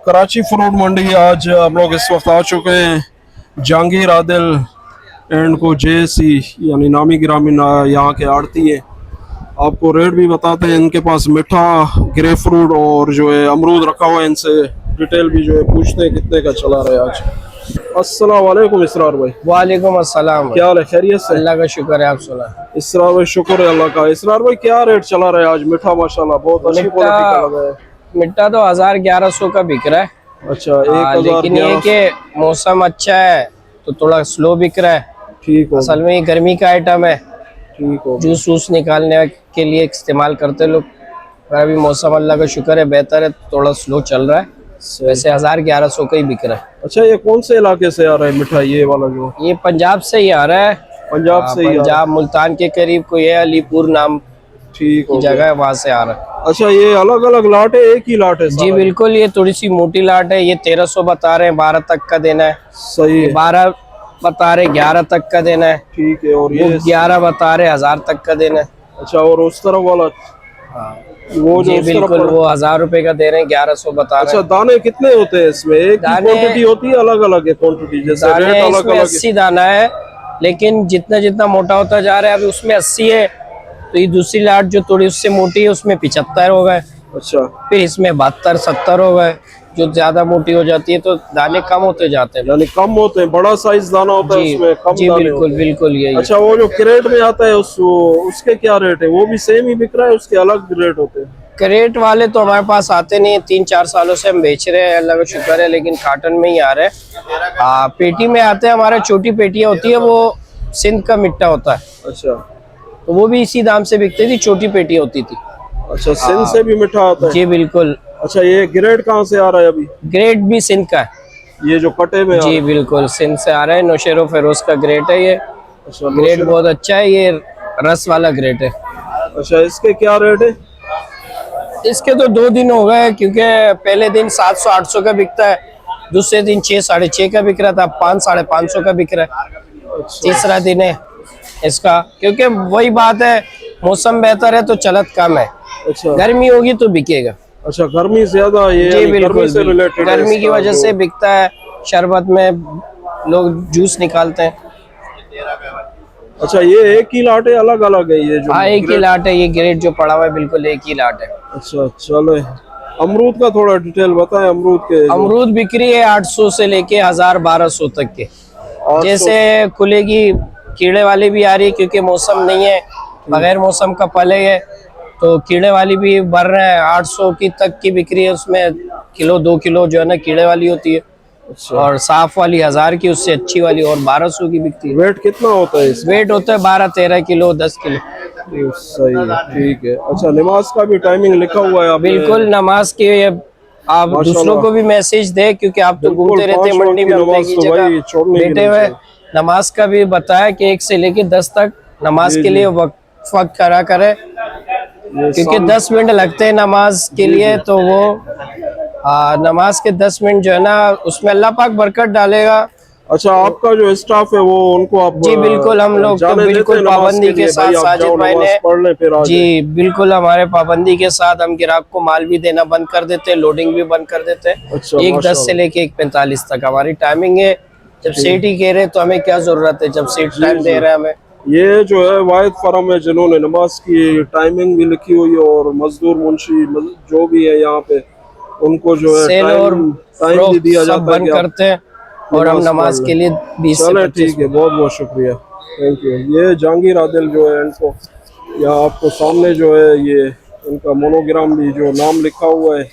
Karachi fruit मंडी आज हम लोग इस वक्त आ चुके हैं। जहांगीर आदिल एंड को जेसी यानी नामी गिरामी यहाँ के आड़ती है। आपको रेट भी बताते हैं। इनके पास मीठा ग्रे फ्रूट और जो है अमरूद रखा हुआ है। इनसे डिटेल भी जो है पूछते हैं कितने का चला रहा है आज। अस्सलाम वालेकुम इसरार भाई। वालेकुम अस्सलाम। क्या हाल है? खैरियत से? अल्लाह का शुक्र है। आप सुना? इसरार भाई शुक्र है अल्लाह का। इसरार भाई क्या रेट चला रहा है आज? मीठा माशाल्लाह बहुत अच्छी क्वालिटी का लगा है। मिट्टा तो 1100 का बिक रहा है। अच्छा, 1000। लेकिन ये कि मौसम अच्छा है तो थोड़ा स्लो बिक रहा है। ठीक हो। असल में ये गर्मी का आइटम है, ठीक हो। जूस वूस निकालने के लिए इस्तेमाल करते लोग। पर अभी मौसम अल्लाह का शुक्र है बेहतर है, थोड़ा स्लो चल रहा है। वैसे 1100 का ही बिक रहा है। अच्छा, ये कौन से इलाके से आ रहा है मिठाई ये वाला? जो ये पंजाब से ही आ रहा है। पंजाब से ही? पंजाब मुल्तान के करीब कोई है, अलीपुर नाम ठीक की जगह है, वहाँ से आ रहा है। अच्छा, ये अलग अलग लाट है एक ही लाट है? जी बिल्कुल, ये थोड़ी सी मोटी लाट है। ये 1300 बता रहे हैं, 12 तक का देना है। सही है। 12 बता रहे 11 तक का देना है। ठीक है। और ये 11 बता रहे 1000 तक का देना है। अच्छा, और उस तरफ वाला? हाँ वो जो जी बिल्कुल, वो 1000 रुपए का दे रहे हैं, 1100 बता रहे हैं। अच्छा, दाने कितने होते हैं इसमें? एक ही क्वांटिटी होती है? अलग अलग है क्वांटिटी? जैसे दाने रेट अलग इसमें अलग 80 दाना है, लेकिन जितना जितना मोटा होता जा रहा है, अभी उसमें 80 है तो ये दूसरी लाट जो थोड़ी उससे मोटी है उसमें 75 हो गए। अच्छा, फिर इसमें 72 70 हो गए। जो ज्यादा मोटी हो जाती है तो दाने कम होते जाते हैं। यानी कम होते हैं, बड़ा साइज दाना होता है उसमें, कम जी दाने बिल्कुल होते हैं। बिल्कुल यही। अच्छा, वो जो क्रेट में आता है उसके क्या रेट है? वो भी सेम ही बिक रहा है? उसके अलग रेट होते हैं? क्रेट वाले तो हमारे पास आते नहीं है, 3-4 सालों से हम बेच रहे हैं, अल्लाह का शुक्र है। लेकिन कार्टन में ही आ रहे हैं। पेटी में आते हैं, हमारे छोटी पेटियां होती है, वो सिंध का मिट्टा होता है। अच्छा, तो वो भी इसी दाम से बिकती थी, छोटी पेटी होती थी। अच्छा, सिंध से भी मीठा आता है? जी बिल्कुल। अच्छा, ये ग्रेड कहाँ से आ रहा है अभी? ग्रेट भी सिंध का है। ये जो कटे में? जी बिल्कुल, सिंध से आ रहा है। नौशेरो फेरोज का ग्रेट है ये। अच्छा, ग्रेट बहुत अच्छा है, ये रस वाला ग्रेट है। अच्छा, इसके क्या रेट है? इसके तो 2 दिन हो गए, क्योंकि पहले दिन 700-800 का बिकता है, दूसरे दिन 6-6.5 का बिक रहा था, 500-550 का बिक रहा है। तीसरा दिन है इसका, क्योंकि वही बात है, मौसम बेहतर है तो चलत कम है। अच्छा, गर्मी होगी तो बिकेगा। अच्छा, गर्मी ज्यादा? ये जी बिल्कुल, गर्मी से रिलेटेड? गर्मी की वजह से बिकता है। शरबत में लोग जूस निकालते हैं। अच्छा, ये एक ही लाट है? अलग अलग है ये जो? हाँ, एक ही लाट है। ये ग्रेट जो पड़ा हुआ है बिल्कुल एक ही लाट है। अच्छा, चले। अमरूद का थोड़ा डिटेल बताएं। अमरूद के अमरूद बिक्री है 800 से लेके 1000-1200 तक के। जैसे खुलेगी कीड़े वाली भी आ रही है, क्योंकि मौसम नहीं है, बगैर मौसम का फल है, तो कीड़े वाली भी बढ़ रहे हैं। 800 की तक की बिक्री है, उसमें किलो 2 किलो जो है ना कीड़े वाली होती है। अच्छा, और साफ वाली 1000 की, उससे अच्छी वाली, और 1200 की बिकती है। वेट कितना होता है इसका? वेट होता है 12-13 किलो, 10 किलो। सही है, ठीक है। अच्छा, नमाज का भी टाइमिंग लिखा हुआ है आपने? बिल्कुल, नमाज की आप दूसरों को भी मैसेज दे, क्योंकि आप तो घूमते रहते हैं मंडी में, बैठे हुए। नमाज का भी बताया कि 1 से लेके 10 तक नमाज के लिए वक्त करा करे, क्योंकि 10 मिनट लगते हैं नमाज के लिए। तो वो नमाज के 10 मिनट जो है ना, उसमें अल्लाह पाक बरकत डालेगा। अच्छा, आपका जो स्टाफ है वो उनको आप? जी बिल्कुल, हम लोग तो बिल्कुल पाबंदी के साथ, साजिद भाई ने जी बिल्कुल हमारे पाबंदी के साथ, हम ग्राहक को माल भी देना बंद कर देते हैं, लोडिंग भी बंद कर देते हैं। अच्छा, 1:10 से लेके 1:45 तक हमारी टाइमिंग है। जब सेठ ही कह रहे तो हमें क्या जरूरत है, जब सेठ टाइम दे रहे हैं हमें। ये जो है वाहिद फर्म है जिन्होंने नमाज की टाइमिंग भी लिखी हुई है, और मजदूर मुंशी जो भी है यहाँ पे, उनको जो है सेल और टाइम भी दिया जाता है। बंद करते हैं और हम नमाज के लिए 20 से 25। ठीक है, बहुत बहुत शुक्रिया, थैंक यू। ये जहांगीर आदिल जो है, इनको यहाँ आपको सामने जो है ये इनका मोनोग्राम भी जो नाम लिखा हुआ है।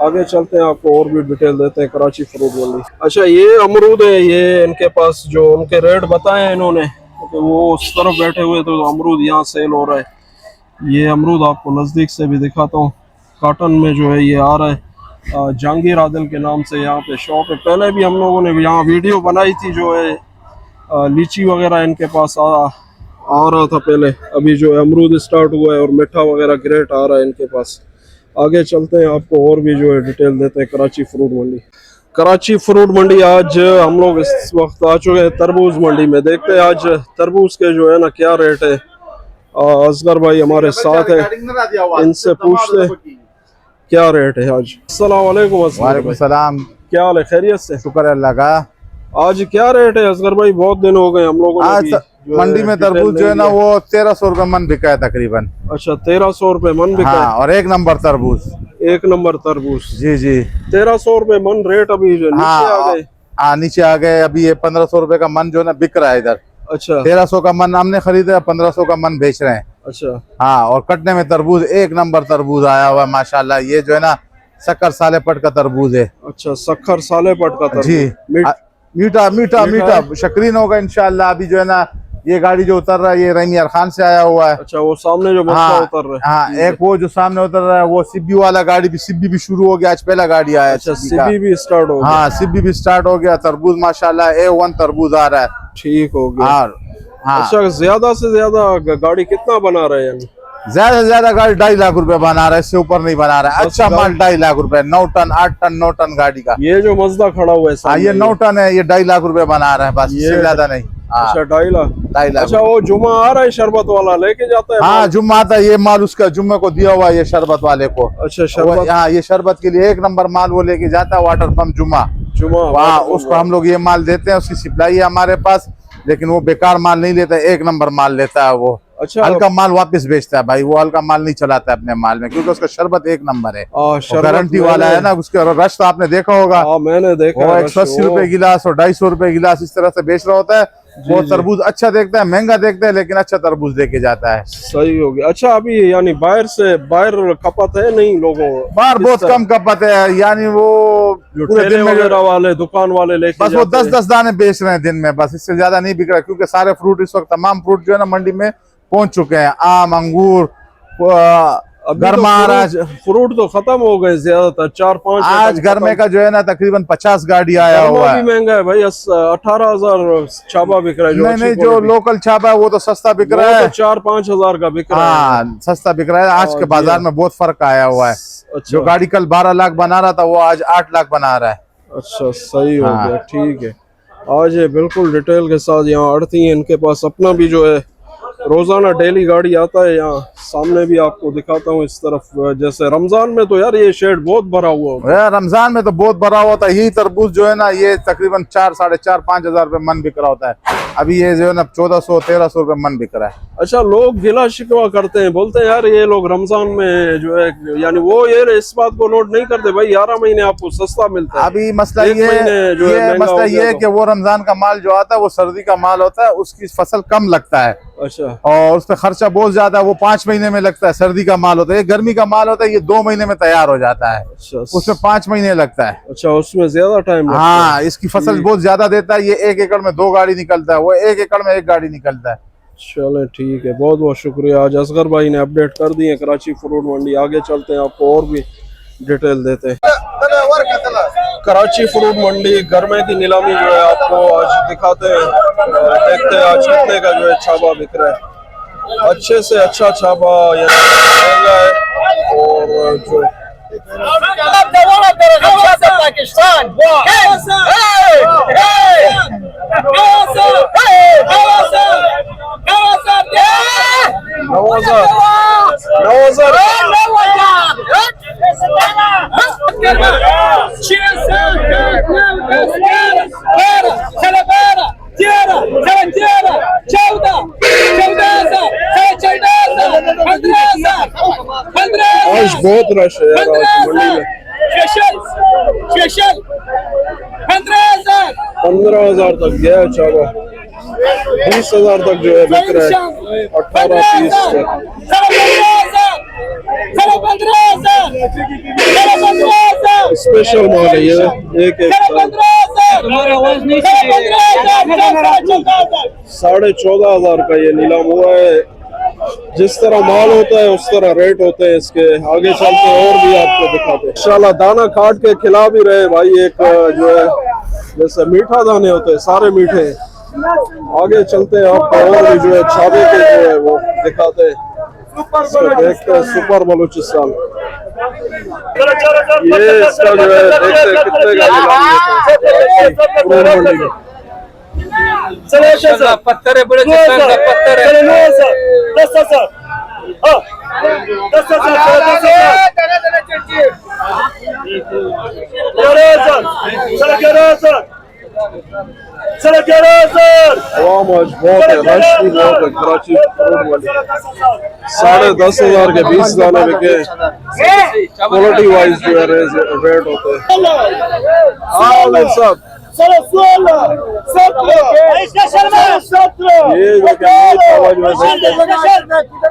आगे चलते हैं, आपको और भी डिटेल देते हैं कराची फ्रूट मंडी। अच्छा, ये अमरूद है, ये इनके पास जो उनके रेट बताए हैं इन्होंने, तो वो उस तरफ बैठे हुए तो अमरूद यहाँ सेल हो रहा है। ये अमरूद आपको नज़दीक से भी दिखाता हूँ। कार्टन में जो है ये आ रहा है। जहांगीर आदिल के नाम से यहाँ पे शॉप है। पहले भी हम लोगों ने यहाँ वीडियो बनाई थी, जो है लीची वगैरह इनके पास आ रहा था पहले। अभी जो है अमरूद स्टार्ट हुआ है और मीठा वगैरह ग्रेट आ रहा है इनके पास। आगे चलते हैं, आपको और भी जो है डिटेल देते हैं कराची फ्रूट मंडी। कराची फ्रूट मंडी आज हम लोग इस वक्त आ चुके हैं तरबूज मंडी में। देखते हैं आज तरबूज के जो है ना क्या रेट है। असगर भाई हमारे साथ है, इनसे पूछते क्या रेट है आज? अस्सलाम वालेकुम। असगर वालेकुम भाई, सलाम। क्या हाल है? खैरियत से? शुक्र है अल्लाह का। आज क्या रेट है असगर भाई? बहुत दिन हो गए हम लोगों ने आज भी जो है मंडी में डिटेल तरबूज नहीं जो है ना लिया। वो 1300 रुपए मन बिका है तकरीबन। अच्छा, 1300 रुपए मन बिका हाँ, और एक नंबर तरबूज। है? एक नंबर तरबूज जी जी। 1300 रुपए मन रेट। अभी जो नीचे आ हाँ गए। हाँ, नीचे आ गए। अभी ये 1500 रुपए का मन जो है ना बिक रहा है इधर। अच्छा 1300 का मन हमने खरीदा, 1500 का मन बेच रहे हैं। अच्छा हाँ, और कटने में तरबूज एक नंबर तरबूज आया हुआ है माशाल्लाह। ये जो है ना शक्कर साले पट का तरबूज है। अच्छा, सखर साले पट का जी। तरबूज। मीठा मीठा मीठा मीठा शक्रीन होगा इंशाल्लाह। अभी जो है ना ये गाड़ी जो उतर रहा है ये रैनियर खान से आया हुआ है। अच्छा, वो सामने जो मसला हाँ उतर रहा है। हाँ, एक वो जो सामने उतर रहा है वो सिब्बी वाला गाड़ी भी, सिब्बी भी शुरू हो गया। आज पहला गाड़ी आया है अच्छा, सिब्बी का। सीबी भी स्टार्ट हो गया। हाँ, सिब्बी भी स्टार्ट हो गया। तरबूज माशाल्लाह A1 तरबूज आ रहा है। ठीक हो गया। हाँ हाँ, अच्छा, ज्यादा से ज्यादा गाड़ी कितना बना रहे हैं? ज्यादा से ज्यादा गाड़ी 2.5 लाख रुपए बना रहा है, इससे ऊपर नहीं बना रहा है। अच्छा माल 2.5 लाख रुपए, 9 टन 8 टन 9 टन गाड़ी का। ये जो मजदा खड़ा हुआ है हाँ, सामने, ये 9 टन है। ये 2.5 लाख रुपए बना रहा है बस, ये इससे ज्यादा नहीं। हाँ, अच्छा, 2.5 लाख। 2.5 लाख। अच्छा, वो जुम्मा आ रहा है शरबत वाला लेके जाता है? हाँ, जुम्मा आता है। ये माल उसका जुम्मे को दिया हुआ है ये शरबत वाले को। अच्छा, शरबत। हाँ, ये शरबत के लिए एक नंबर माल वो लेके जाता है वाटर पंप जुम्मा। जुम्मा वहाँ उसको हम लोग ये माल देते हैं, उसकी सप्लाई है हमारे पास। लेकिन वो बेकार माल नहीं लेता, एक नंबर माल लेता है वो। अच्छा, हल्का माल वापस बेचता है भाई, वो हल्का माल नहीं चलाता है अपने माल में, क्योंकि उसका शरबत एक नंबर है। शरबत गारंटी वाला है ना। उसके रश तो आपने देखा होगा। हाँ, मैंने देखा वो है। 180 रुपए गिलास और 250 रुपए गिलास इस तरह से बेच रहा होता है। वो तरबूज अच्छा देखता है, महंगा देखता है, लेकिन अच्छा तरबूज देके जाता है। सही हो गया। अच्छा, अभी यानी बाहर खपत है नहीं लोगों? बाहर बहुत कम खपत है, यानी वो जो पूरे ठेले दिन में वगैरह वाले, दुकान वाले लेके बस वो जाते हैं। 10-10 दाने बेच रहे हैं दिन में, बस इससे ज्यादा नहीं बिक रहा। क्योंकि सारे फ्रूट इस वक्त, तमाम फ्रूट जो है ना मंडी में पहुंच चुके हैं। आम, अंगूर, अभी गर्मा आज फ्रूट तो खत्म हो गए ज्यादातर। 4-5 आज गर्मे का जो है ना तकरीबन 50 गाड़ी आया हुआ है। भी महंगा है भाई। 18,000 छापा बिक रहा है। नहीं नहीं, जो लोकल छापा है वो तो सस्ता बिक रहा है। 4-5 हजार का बिक रहा है। हाँ, सस्ता बिक रहा है। आज के बाजार में बहुत फर्क आया हुआ है। अच्छा जो गाड़ी कल 12 लाख बना रहा था वो आज 8 लाख बना रहा है। अच्छा, सही हो हाँ। गया। ठीक है, आज ये बिल्कुल डिटेल के साथ यहाँ आड़ती है। इनके पास अपना भी जो है रोजाना डेली गाड़ी आता है। यहाँ सामने भी आपको दिखाता हूँ इस तरफ। जैसे रमजान में तो यार ये शेड बहुत भरा हुआ होता है। रमजान में तो बहुत भरा हुआ था। यही तरबूज जो है ना ये तकरीबन 4, 4.5, 5 हजार रुपए मन बिक रहा होता है। अभी ये जो है ना 1400-1300 रुपए मन बिक रहा है। अच्छा, लोग गिला शिकवा करते हैं, बोलते हैं यार ये लोग रमजान में जो है, यानी वो ये इस बात को नोट नहीं करते भाई 11 महीने आपको सस्ता मिलता है। अभी मसला एक महीने जो है ये महंगा मसला हो ये गया है तो। कि वो रमजान का माल जो आता है वो सर्दी का माल होता है, उसकी फसल कम लगता है। अच्छा और उस पर खर्चा बहुत ज्यादा है। वो 5 महीने में लगता है। सर्दी का माल होता है, ये गर्मी का माल होता है, ये 2 महीने में तैयार हो जाता है। अच्छा उसमें 5 महीने लगता है। अच्छा, उसमें ज्यादा टाइम लगता है। हाँ, इसकी फसल बहुत ज्यादा देता है। ये 1 एकड़ में 2 गाड़ी निकलता है, वो 1 एकड़ में 1 गाड़ी निकलता है। चले ठीक है, बहुत बहुत शुक्रिया। आज असगर भाई ने अपडेट कर दी है कराची फ्रूट मंडी। आगे चलते हैं, आपको और भी डिटेल देते हैं। कराची फ्रूट मंडी गर्मे की नीलामी जो है आपको आज दिखाते हैं। देखते हैं आज कितने का जो है छापा बिक रहा है। अच्छे से अच्छा छापा महंगा है। और जो पाकिस्तान आज बहुत रश है यार आज मंडी में। 15,000 तक गया है छापा। 20,000 तक जो है बिक रहा है। 18-20 तक स्पेशल माल है ये। एक 14,500 का ये नीलाम हुआ है। जिस तरह माल होता है उस तरह रेट होते हैं इसके। आगे चलते और भी आपको दिखाते हैं इंशाल्लाह। दाना काट के खिला भी रहे भाई। एक जो है जैसे मीठा दाने होते हैं, सारे मीठे हैं। आगे चलते हैं, आपको और भी जो है छापे के जो है वो दिखाते हैं। देखते हैं सुपर बलूचिस्तान। ये इसका जो है देखते हैं कितने का नीलाम होता है। पत्थर है, बड़े पत्थर है। 10,000 आवाम आज बहुत है, रश भी बहुत है कराची रोड वाली। 10,500 के 20 दाने बिके। क्वालिटी वाइज जो है रेट होते हैं। हाँ सब ये जो क्या आवाज में 18,000 तक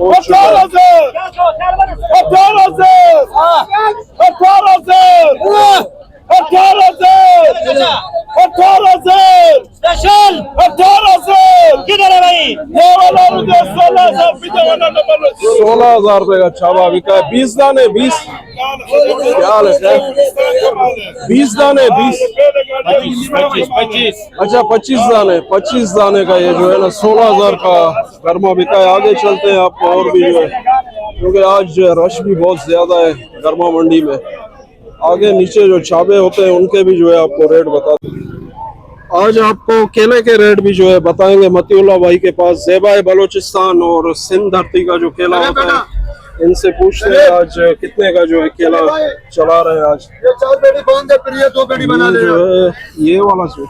पहुंच चुका किधर है भाई? 16,000 रुपए का छावा बिका है। 20 दाने 20 क्या हाल है सर? 20 दाने 20 अच्छा 25 दाने का ये जो है ना 16,000 का गर्मा बिका है। आगे चलते हैं आपको और भी जो है, क्योंकि आज जो है रश भी बहुत ज्यादा है गर्मा मंडी में। आगे नीचे जो छाबे होते हैं उनके भी जो है आपको रेट बता दूं। आज आपको केले के रेट भी जो है बताएंगे मतीउल्लाह भाई के पास। ज़ेबाए बलोचिस्तान और सिंध धरती का जो केला होता है इनसे पूछते हैं आज कितने का जो है केला चला रहे हैं। आज ये 4 पेटी बांध दे, फिर ये 2 पेटी बना ले। जो है ये वाला जो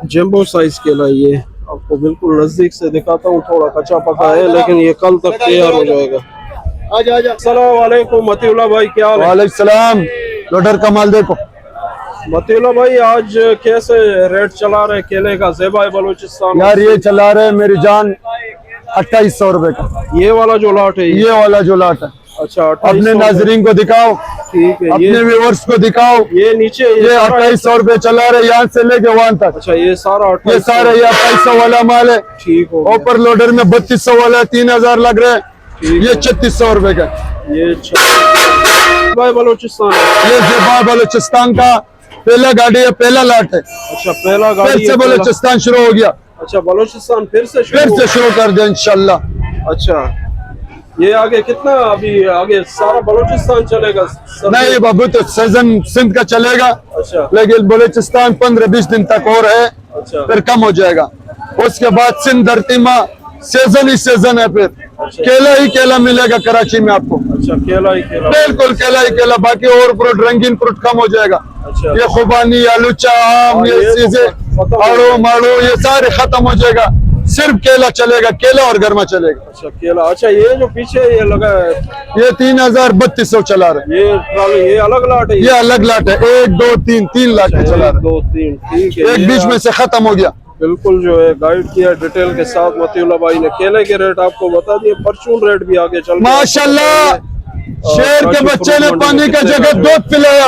जंबो साइज केला, ये आपको बिल्कुल नजदीक से दिखाता हूँ। थोड़ा कच्चा पका है लेकिन ये कल तक तैयार हो जाएगा। आजा आजा। अस्सलाम वालेकुम मतीउल्लाह भाई, क्या हाल है? वालेकुम सलाम। लोडर का माल देखो। मतीउल्लाह भाई आज कैसे रेट चला रहे केले का ज़ेबाए बलोचिस्तान? यार ये चला रहे मेरी जान 2800 रुपए का। ये वाला जो लाट है ये वाला जो लाट है। अच्छा अपने नाजरीन को दिखाओ, ठीक है। अपने व्यूअर्स को दिखाओ। ये नीचे ये 2800 रुपए चला रहे यहाँ से लेके वहां तक। अच्छा ये सारा ये सारा ये 2800 वाला माल है। ठीक हो गया। ऊपर लोडर में 3200 वाला 3000 लग रहे हैं। ये 3600 रुपए का। ये ज़ेबाए बलोचिस्तान है। ये ज़ेबाए बलोचिस्तान का पहला गाड़ी है, पहला लाट है। अच्छा पहला गाड़ी फिर से है, पहला- बलोचिस्तान शुरू हो गया। अच्छा बलोचिस्तान फिर से शुरू कर दे इंशाल्लाह। अच्छा ये आगे कितना अभी आगे सारा बलोचिस्तान चलेगा? नहीं बाबू तो सीजन सिंध का चलेगा, अच्छा लेकिन बलोचिस्तान 15-20 दिन तक और है, अच्छा फिर कम हो जाएगा। उसके बाद सिंध धरती में सीजन ही सीजन है। फिर केला ही केला मिलेगा कराची में आपको। अच्छा केला ही केला। बिल्कुल केला ही केला, बाकी और फ्रूट रंगीन फ्रूट कम हो जाएगा। अच्छा ये खुबानी आलूचा आम हाँ, ये ये तो चीजें खत्म हो आड़ू माड़ू ये सारे खत्म हो जाएगा। सिर्फ केला चलेगा, केला और गर्मा चलेगा। अच्छा केला। अच्छा ये जो पीछे ये लगा है ये 3000-3200 चला रहे। ये ट्राली ये अलग लाट है? ये अलग लाट है। 1 2 3 लाख के चला 1 रहे। 2 3 ठीक है। एक ये बीच में से खत्म हो गया। बिल्कुल जो है गाइड किया डिटेल के साथ मतीउल्लाह भाई ने। केले के रेट आपको बता दिए, परचून रेट भी आगे चल माशाल्लाह शेर के बच्चे ने पानी का जगह दूध पिलाया।